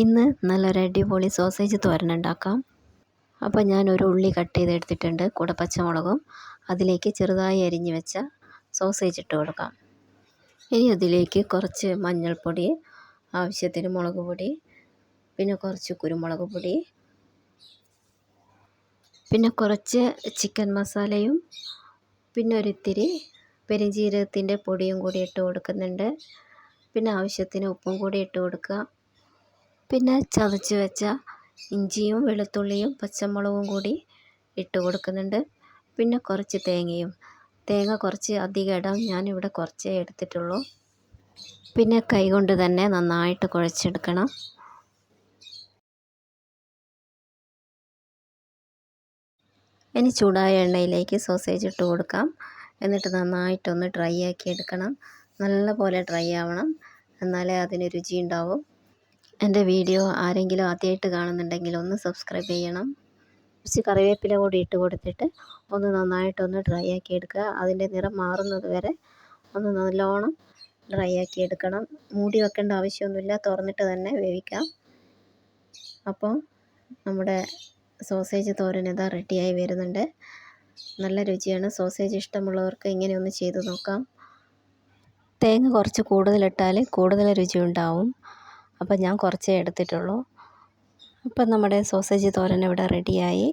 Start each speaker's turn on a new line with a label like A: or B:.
A: ഇന്ന് നല്ലൊരു അടിപൊളി സോസേജ് തോരൻ ഉണ്ടാക്കാം. അപ്പോൾ ഞാനൊരു ഉള്ളി കട്ട് ചെയ്തെടുത്തിട്ടുണ്ട്, കൂടെ പച്ചമുളകും. അതിലേക്ക് ചെറുതായി അരിഞ്ഞു വെച്ച സോസേജ് ഇട്ട് കൊടുക്കാം. ഇനി അതിലേക്ക് കുറച്ച് മഞ്ഞൾപ്പൊടി, ആവശ്യത്തിന് മുളക് പൊടി, പിന്നെ കുറച്ച് കുരുമുളക് പൊടി, പിന്നെ കുറച്ച് ചിക്കൻ മസാലയും, പിന്നെ ഒരിത്തിരി പെരുംജീരകത്തിൻ്റെ പൊടിയും കൂടി ഇട്ട് കൊടുക്കുന്നുണ്ട്. പിന്നെ ആവശ്യത്തിന് ഉപ്പും കൂടി ഇട്ട് കൊടുക്കുക. പിന്നെ ചതച്ച് വെച്ച ഇഞ്ചിയും വെളുത്തുള്ളിയും പച്ചമുളകും കൂടി ഇട്ട് കൊടുക്കുന്നുണ്ട്. പിന്നെ കുറച്ച് തേങ്ങ കുറച്ച് അധികം ഇടാം, ഞാനിവിടെ കുറച്ചേ എടുത്തിട്ടുള്ളൂ. പിന്നെ കൈകൊണ്ട് തന്നെ നന്നായിട്ട് കുഴച്ചെടുക്കണം. ഇനി ചൂടായ എണ്ണയിലേക്ക് സോസേജ് ഇട്ട് കൊടുക്കാം. എന്നിട്ട് നന്നായിട്ടൊന്ന് ഡ്രൈ ആക്കി എടുക്കണം. നല്ലപോലെ ഡ്രൈ ആവണം, എന്നാലേ അതിന് രുചി ഉണ്ടാവും. എൻ്റെ വീഡിയോ ആരെങ്കിലും ആദ്യമായിട്ട് കാണുന്നുണ്ടെങ്കിൽ ഒന്ന് സബ്സ്ക്രൈബ് ചെയ്യണം. കുറച്ച് കറിവേപ്പില കൂടി ഇട്ട് കൊടുത്തിട്ട് ഒന്ന് നന്നായിട്ടൊന്ന് ഡ്രൈ ആക്കി എടുക്കുക. അതിൻ്റെ നിറം മാറുന്നത് വരെ ഒന്ന് നല്ലോണം ഡ്രൈ ആക്കി എടുക്കണം. മൂടി വെക്കേണ്ട ആവശ്യമൊന്നുമില്ല, തുറന്നിട്ട് തന്നെ വേവിക്കാം. അപ്പോൾ നമ്മുടെ സോസേജ് തോരൻ ഇതാ റെഡിയായി വരുന്നുണ്ട്. നല്ല രുചിയാണ്. സോസേജ് ഇഷ്ടമുള്ളവർക്ക് ഇങ്ങനെ ഒന്ന് ചെയ്ത് നോക്കാം. തേങ്ങ കുറച്ച് കൂടുതലിട്ടാൽ കൂടുതൽ രുചി ഉണ്ടാവും. അപ്പം ഞാൻ കുറച്ചേ എടുത്തിട്ടുള്ളൂ. അപ്പം നമ്മുടെ സോസേജ് തോരൻ ഇവിടെ റെഡിയായി.